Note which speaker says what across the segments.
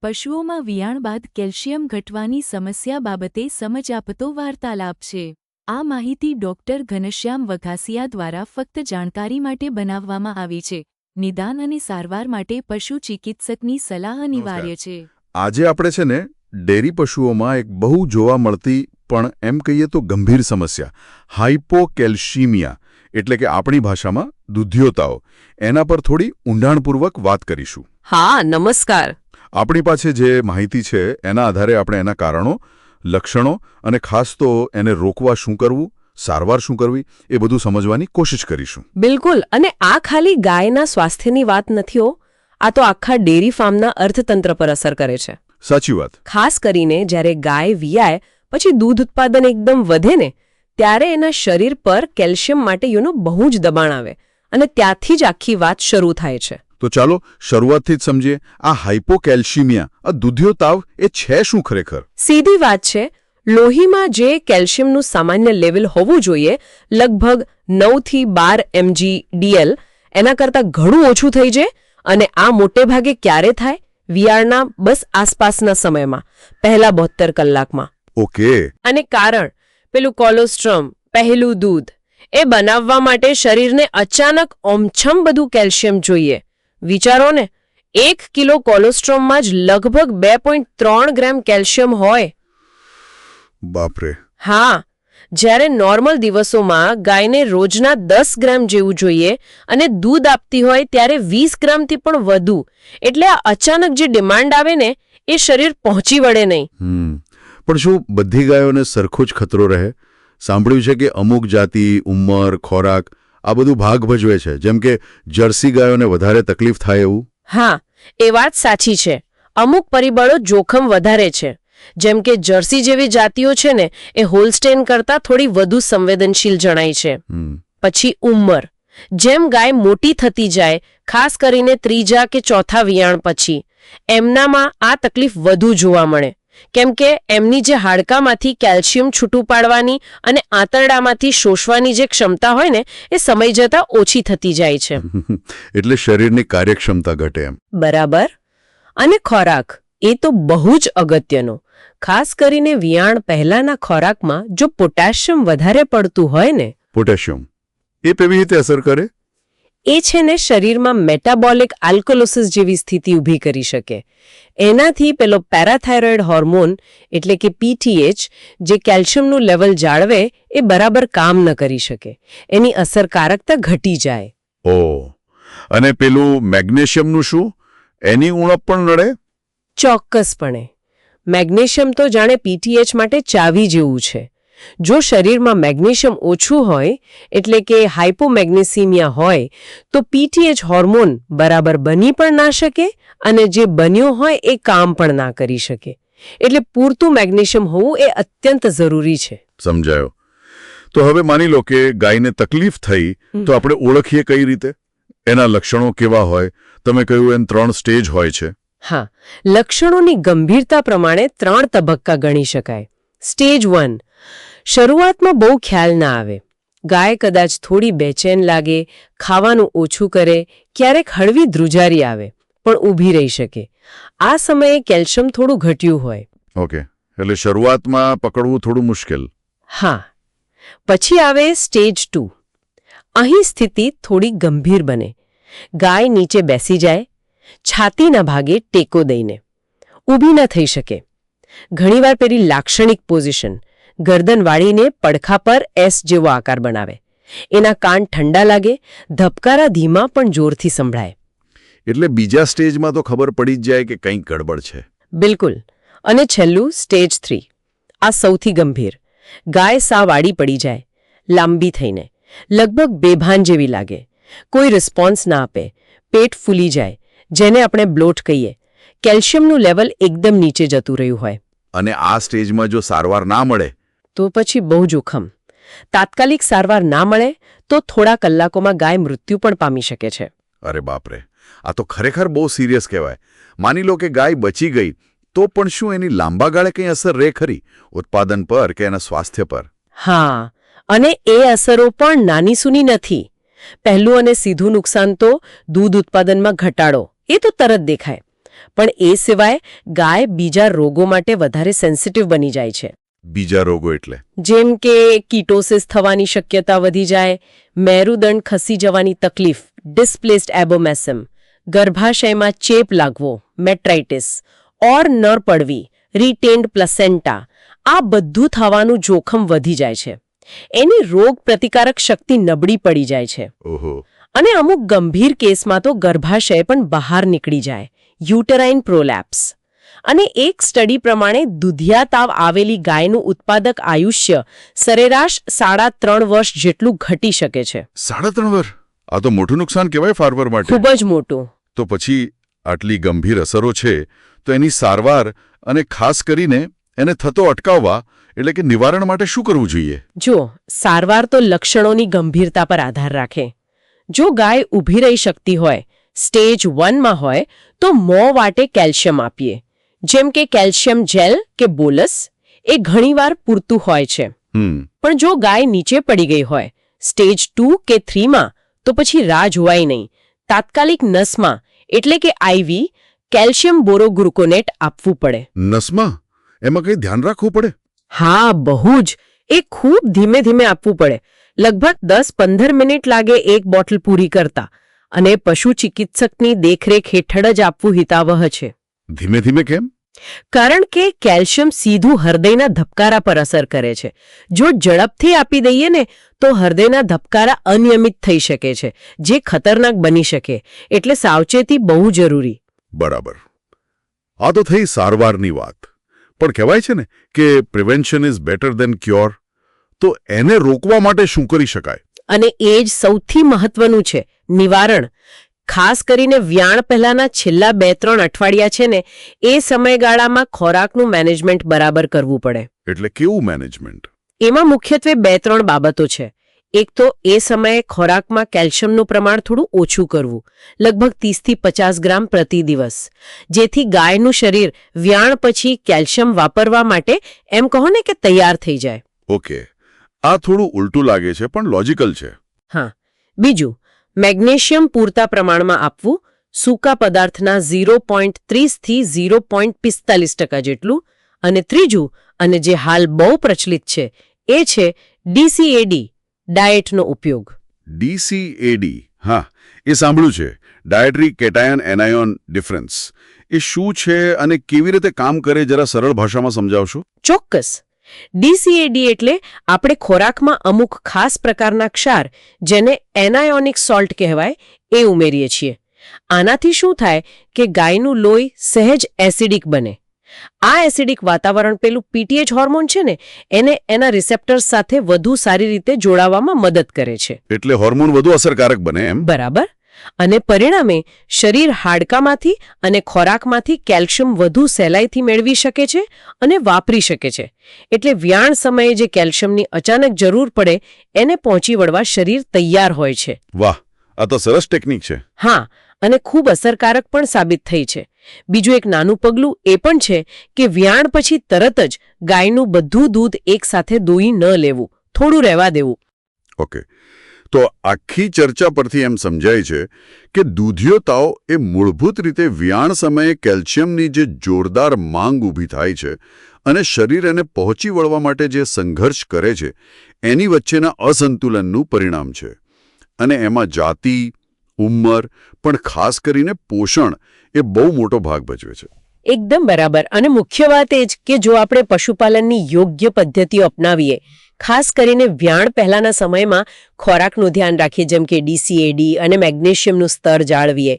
Speaker 1: પશુઓમાં વિયાણ બાદ કેલ્શિયમ ઘટવાની સમસ્યા બાબતે સમજ આપતો વાર્તાલાપ છે. આ માહિતી ડોક્ટર ઘનશ્યામ વઘાસિયા દ્વારા ફક્ત જાણકારી માટે બનાવવામાં આવી છે. નિદાન અને સારવાર માટે પશુ ચિકિત્સકની સલાહ અનિવાર્ય છે.
Speaker 2: આજે આપણે છે ને ડેરી પશુઓમાં એક બહુ જોવા મળતી પણ એમ કહીએ તો ગંભીર સમસ્યા હાઇપોકેલ્શિમિયા એટલે કે આપણી ભાષામાં દૂધિયોતાઓ એના પર થોડી ઊંડાણપૂર્વક વાત કરીશું.
Speaker 3: હા, નમસ્કાર.
Speaker 2: આપણી પાસે જે માહિતી છે એના આધારે આપણે એના કારણો, લક્ષણો અને ખાસ તો એને રોકવા શું કરવું, સારવાર શું કરવી એ બધું સમજવાની કોશિશ કરીશું.
Speaker 3: બિલકુલ. અને આ ખાલી ગાયના સ્વાસ્થ્યની વાત નથી હો. આ તો આખા ડેરી ફાર્મના અર્થતંત્ર પર અસર કરે છે.
Speaker 2: સાચી વાત.
Speaker 3: ખાસ કરીને જ્યારે ગાય વિયાય પછી દૂધ ઉત્પાદન એકદમ વધે ને ત્યારે એના શરીર પર કેલ્શિયમ માટે બહુ જ દબાણ આવે અને ત્યાંથી જ આખી વાત શરૂ થાય છે.
Speaker 2: તો ચાલો શરૂઆતથી જ સમજીએ આ હાઇપોકેલ્શિમિયા, આ દૂધિયોતાવ એ છે શું ખરેખર?
Speaker 3: સીધી વાત છે. લોહીમાં જે કેલ્શિયમનું સામાન્ય લેવલ હોવું જોઈએ લગભગ 9 થી 12 mg/dl એના કરતાં ઘણું ઓછું થઈ જાય. અને આ મોટે ભાગે ક્યારે થાય? વિયાળના બસ આસપાસના સમયમાં, પહેલા 72 કલાકમાં.
Speaker 2: ઓકે.
Speaker 3: અને કારણ પેલું કોલોસ્ટ્રમ, પહેલું દૂધ, એ બનાવવા માટે શરીરને અચાનક ઓમછમ બધું કેલ્શિયમ જોઈએ. વિચારો ને, 1 કિલો કોલોસ્ટ્રોમમાં જ લગભગ 2.3 ગ્રામ કેલ્શિયમ હોય.
Speaker 2: બાપરે.
Speaker 3: હા, જ્યારે નોર્મલ દિવસોમાં ગાયને રોજના 10 ગ્રામ જેવું જોઈએ અને દૂધ આપતી હોય ત્યારે 20 ગ્રામથી પણ વધુ. એટલે આ અચાનક જે ડિમાન્ડ આવે ને એ શરીર પહોંચી વળે નહીં.
Speaker 2: પણ શું બધી ગાયોને સરખો જ ખતરો રહે? સાંભળ્યું છે કે અમુક જાતિ, ઉંમર, ખોરાક આ બધું ભાગ ભજવે છે, જેમ કે જર્સી ગાયોને વધારે તકલીફ થાય એવું?
Speaker 3: હા, એ વાત સાચી છે. અમુક પરિબળો જોખમ વધારે છે. જેમ કે જર્સી જેવી જાતિઓ છે ને એ હોલસ્ટેઇન કરતાં થોડી વધુ સંવેદનશીલ જણાય છે. પછી ઉંમર. જેમ ગાય મોટી થતી જાય, ખાસ કરીને ત્રીજા કે ચોથા વિયાણ પછી, એમનામાં આ તકલીફ વધુ જોવા મળે. કેમ કે એમની જે હાડકામાંથી કેલ્શિયમ છૂટું પાડવાની અને આંતરડામાંથી શોષવાની જે ક્ષમતા હોય ને એ સમય જતાં ઓછી થતી જાય છે.
Speaker 2: એટલે શરીરની કાર્યક્ષમતા ઘટે એમ.
Speaker 3: બરાબર. અને ખોરાક એ તો બહુ જ અગત્યનો. ખાસ કરીને વિયાણ પહેલાના ખોરાકમાં જો પોટેશિયમ વધારે પડતું હોય ને.
Speaker 2: પોટેશિયમ એ કેવી રીતે અસર કરે?
Speaker 3: એ છે ને શરીરમાં મેટાબોલિક આલ્કલોસિસ જેવી સ્થિતિ ઊભી કરી શકે. એનાથી પેલો પેરાથાઇરોઇડ હોર્મોન એટલે કે PTH જે કેલ્શિયમનું લેવલ જાળવે એ બરાબર કામ ન કરી શકે. એની અસરકારકતા ઘટી જાય.
Speaker 2: ઓહ. અને પેલું મેગ્નેશિયમનું શું? એની ઉણપ પણ નડે?
Speaker 3: ચોક્કસપણે. મેગ્નેશિયમ તો જાણે PTH માટે ચાવી જેવું છે. જો શરીરમાં મેગ્નેશિયમ ઓછું હોય એટલે કે હાઇપોમેગ્નેસિમિયા હોય તો PTH હોર્મોન બરાબર બની પણ ના શકે અને જે બન્યો હોય એ કામ પણ ના કરી શકે. એટલે પૂરતું મેગ્નેશિયમ હોવું એ અત્યંત જરૂરી છે.
Speaker 2: સમજાયો. તો હવે માની લો કે ગાયને તકલીફ થઈ તો આપણે ઓળખીએ કઈ રીતે? એના લક્ષણો કેવા હોય? તમે કહ્યું એમ 3 સ્ટેજ હોય છે.
Speaker 3: હા, લક્ષણોની ગંભીરતા પ્રમાણે 3 તબક્કા ગણી શકાય. સ્ટેજ 1. શરૂઆતમાં બહુ ખ્યાલ ના આવે. ગાય કદાચ થોડી બેચેન લાગે, ખાવાનું ઓછું કરે, ક્યારેક હળવી ધ્રુજારી આવે, પણ ઊભી રહી શકે. આ સમયે કેલ્શિયમ થોડું ઘટ્યું હોય.
Speaker 2: ઓકે. એટલે શરૂઆતમાં પકડવું થોડું મુશ્કેલ.
Speaker 3: હા. પછી આવે સ્ટેજ 2. અહીં સ્થિતિ થોડી ગંભીર બને. ગાય નીચે બેસી જાય, છાતીના ભાગે ટેકો દઈને. ઊભી ન થઈ શકે. ઘણીવાર પેલી લાક્ષણિક પોઝિશન, ગરદન વાળીને પડખા પર S જેવો આકાર બનાવે. એના કાન ઠંડા લાગે, ધબકારા ધીમા પણ જોરથી સંભળાય.
Speaker 2: એટલે બીજા સ્ટેજમાં તો ખબર પડી જ જાય કે કંઈક ગડબડ છે.
Speaker 3: બિલકુલ. અને છેલ્લું સ્ટેજ 3. આ સૌથી ગંભીર. ગાય સાવ આડી પડી જાય, લાંબી થઈને, લગભગ બેભાન જેવી લાગે, કોઈ રિસ્પોન્સ ના આપે, પેટ ફૂલી જાય, જેને આપણે બ્લોટ કહીએ. કેલ્શિયમનું લેવલ એકદમ નીચે જતું રહ્યું હોય.
Speaker 2: અને આ સ્ટેજમાં જો સારવાર ના મળે
Speaker 3: તો પછી બહુ જોખમ. તાત્કાલિક સારવાર ના મળે તો થોડા કલાકોમાં ગાય મૃત્યુ પણ પામી શકે છે.
Speaker 2: અરે બાપરે, આ તો ખરેખર બહુ સિરિયસ કહેવાય. માની લો કે ગાય બચી ગઈ તો પણ શું એની લાંબા ગાળે કંઈ અસર રહે ખરી? ઉત્પાદન પર કે એના સ્વાસ્થ્ય પર?
Speaker 3: હા, અને એ અસરો પણ નાની સૂની નથી. પહેલું અને સીધું નુકસાન તો દૂધ ઉત્પાદનમાં ઘટાડો, એ તો તરત દેખાય. પણ એ સિવાય ગાય બીજા રોગો માટે વધારે સેન્સિટિવ બની જાય છે.
Speaker 2: બીજા રોગો એટલે?
Speaker 3: જેમ કે કીટોસિસ થવાની શક્યતા વધી જાય, મેરુદંડ ખસી જવાની તકલીફ ડિસ્પ્લેસ્ડ એબોમેસમ, ગર્ભાશયમાં ચેપ લાગવો મેટ્રાઇટિસ, ઓર નર પડવી રિટેન્ડ પ્લેસેન્ટા, આ બધું થવાનું જોખમ વધી જાય છે. એની રોગ પ્રતિકારક શક્તિ નબળી પડી જાય છે.
Speaker 2: ઓહો.
Speaker 3: અને અમુક ગંભીર કેસમાં તો ગર્ભાશય પણ બહાર નીકળી જાય, યુટેરાઇન પ્રોલેપ્સ. અને એક સ્ટડી પ્રમાણે દુધિયા તાવ આવેલી ગાયનું ઉત્પાદક આયુષ્ય સરેરાશ 3.5 વર્ષ જેટલું ઘટી શકે છે.
Speaker 2: 3.5 વર્ષ? આ તો મોટું નુકસાન કહેવાય ફાર્મર માટે.
Speaker 3: ખૂબ જ મોટું.
Speaker 2: તો પછી આટલી ગંભીર અસરો છે તો એની સારવાર અને ખાસ કરીને એને થતો અટકાવવા એટલે કે નિવારણ માટે શું કરવું જોઈએ?
Speaker 3: જો સારવાર તો લક્ષણોની ગંભીરતા પર આધાર રાખે. જો ગાય ઊભી રહી શકતી હોય, સ્ટેજ 1માં હોય, તો મોં વાટે કેલ્શિયમ આપીએ. જેમ કે કેલ્શિયમ જેલ કે બોલસ, એ ઘણીવાર પૂરતું હોય છે. પણ જો ગાય નીચે પડી ગઈ હોય, સ્ટેજ 2 કે 3માં, તો પછી રાહ જોવાય નહીં. તાત્કાલિક નસમાં એટલે કે આઈવી કેલ્શિયમ બોરોગ્લુકોનેટ આપવું પડે.
Speaker 2: નસમાં? એમાં કંઈ ધ્યાન રાખવું પડે?
Speaker 3: હા, બહુ જ. એ ખૂબ ધીમે ધીમે આપવું પડે. લગભગ 10-15 મિનિટ લાગે એક બોટલ પૂરી કરતા. અને પશુ ચિકિત્સકની દેખરેખ હેઠળ જ આપવું હિતાવહ છે.
Speaker 2: ધીમે ધીમે કેમ?
Speaker 3: કારણ કે કેલ્શિયમ સીધું હૃદયના ધબકારા પર અસર કરે છે. જો ઝડપથી આપી દઈએ ને તો હૃદયના ધબકારા અનિયમિત થઈ શકે છે, જે ખતરનાક બની શકે. એટલે સાવચેતી બહુ જરૂરી.
Speaker 2: બરાબર. આ તો થઈ સારવારની વાત. પણ કહેવાય છે ને કે prevention is better than cure. તો એને રોકવા માટે શું કરી શકાય?
Speaker 3: અને એ જ સૌથી મહત્વનું છે, નિવારણ. ખાસ કરીને વ્યાણ પહેલાના છેલ્લા 2-3 અઠવાડિયા છે ને, એ સમયગાળામાં ખોરાકનું મેનેજમેન્ટ બરાબર કરવું પડે.
Speaker 2: એટલે કેવું મેનેજમેન્ટ?
Speaker 3: એમાં મુખ્યત્વે 2-3 બાબતો છે. એક તો એ સમયે ખોરાકમાં કેલ્શિયમનું પ્રમાણ થોડું ઓછું કરવું, લગભગ 30થી 50 ગ્રામ પ્રતિ દિવસ, જેથી ગાયનું શરીર વ્યાણ પછી કેલ્શિયમ વાપરવા માટે એમ કહો ને કે તૈયાર થઈ જાય.
Speaker 2: ઓકે, આ થોડું ઉલટું લાગે છે પણ લોજિકલ છે.
Speaker 3: હા. બીજું, મેગ્નેશિયમ પૂરતા પ્રમાણમાં આપવું, સૂકા પદાર્થના 0.30 થી 0.45% જેટલું. અને ત્રીજું, અને જે હાલ બહુ પ્રચલિત છે, એ છે ડીસીએડી ડાયટનો ઉપયોગ.
Speaker 2: ડીસીએડી? હા, એ સાંભળ્યું છે. Dietary cation anion difference. એ શું છે અને કેવી રીતે કામ કરે, જરા સરળ ભાષામાં સમજાવશો?
Speaker 3: ચોક્કસ. ડીસીએડી એટલે આપણે ખોરાકમાં અમુક ખાસ પ્રકારના ક્ષાર, જેને એનાયોનિક સોલ્ટ કહેવાય, એ ઉમેરીએ છીએ. આનાથી શું થાય કે ગાયનું લોહી સહેજ એસિડિક બને. આ એસિડિક વાતાવરણ પેલું પીટીએચ હોર્મોન છે ને, એને એના રિસેપ્ટર્સ સાથે વધુ સારી રીતે જોડાવામાં મદદ કરે છે.
Speaker 2: એટલે હોર્મોન વધુ અસરકારક બને એમ?
Speaker 3: બરાબર. અને પરિણામે શરીર હાડકામાંથી અને ખોરાકમાંથી કેલ્શિયમ વધુ સહેલાઈથી મેળવી શકે છે અને વાપરી શકે છે. એટલે વ્યાણ સમયે જે કેલ્શિયમની અચાનક જરૂર પડે, એને પહોંચી વળવા શરીર તૈયાર હોય છે.
Speaker 2: વાહ, આ તો સરસ ટેકનિક છે.
Speaker 3: હા, અને ખૂબ અસરકારક પણ સાબિત થઈ છે. બીજું એક નાનું પગલું એ પણ છે કે વ્યાણ પછી તરત જ ગાયનું બધું દૂધ એકસાથે દોઈ ન લેવું, થોડું રહેવા દેવું.
Speaker 2: ઓકે, તો આખી ચર્ચા પરથી એમ સમજાય છે કે દૂધિયો તાવ એ મૂળભૂત રીતે વ્યાણ સમયે કેલ્શિયમની જે જોરદાર માંગ ઊભી થાય છે અને શરીર એને પહોંચી વળવા માટે જે સંઘર્ષ કરે છે, એની વચ્ચેના અસંતુલનનું પરિણામ છે. અને એમાં જાતિ, ઉંમર, પણ ખાસ કરીને પોષણ એ બહુ મોટો ભાગ ભજવે છે.
Speaker 3: એકદમ બરાબર. અને મુખ્ય વાત એ જ કે જો આપણે પશુપાલનની યોગ્ય પદ્ધતિઓ અપનાવીએ, ખાસ કરીને વ્યાણ પહેલાના સમયમાં ખોરાકનું ધ્યાન રાખીએ, જેમ કે ડીસીએડી અને મેગ્નેશિયમનું સ્તર જાળવીએ,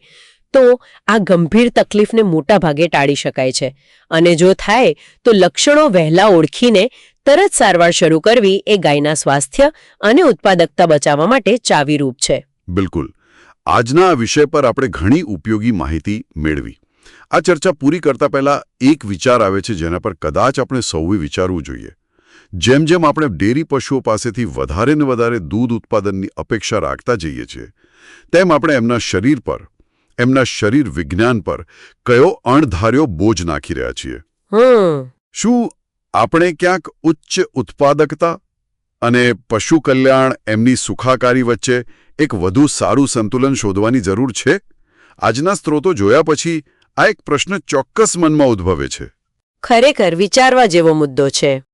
Speaker 3: તો આ ગંભીર તકલીફને મોટા ભાગે ટાળી શકાય છે. અને જો થાય તો લક્ષણો વહેલા ઓળખીને તરત સારવાર શરૂ કરવી એ ગાયના સ્વાસ્થ્ય અને ઉત્પાદકતા બચાવવા માટે ચાવીરૂપ છે.
Speaker 2: બિલકુલ. આજના આ વિષય પર આપણે ઘણી ઉપયોગી માહિતી મેળવી. આ ચર્ચા પૂરી કરતા પહેલા એક વિચાર આવે છે જેના પર કદાચ આપણે સૌએ વિચારવું જોઈએ. જેમ જેમ આપણે ડેરી પશુઓ પાસેથી વધારે ને વધારે દૂધ ઉત્પાદનની અપેક્ષા રાખતા જઈએ છીએ, તેમ આપણે એમના શરીર પર, એમના શરીર વિજ્ઞાન પર કયો અણધાર્યો બોજ નાખી રહ્યા છીએ. શું આપણે ક્યાંક ઉચ્ચ ઉત્પાદકતા અને પશુ કલ્યાણ, એમની સુખાકારી વચ્ચે એક વધુ સારું સંતુલન શોધવાની જરૂર છે? આજના સ્ત્રોતો જોયા પછી આ એક પ્રશ્ન ચોક્કસ મનમાં ઉદ્ભવે છે.
Speaker 3: ખરેખર વિચારવા જેવો મુદ્દો છે.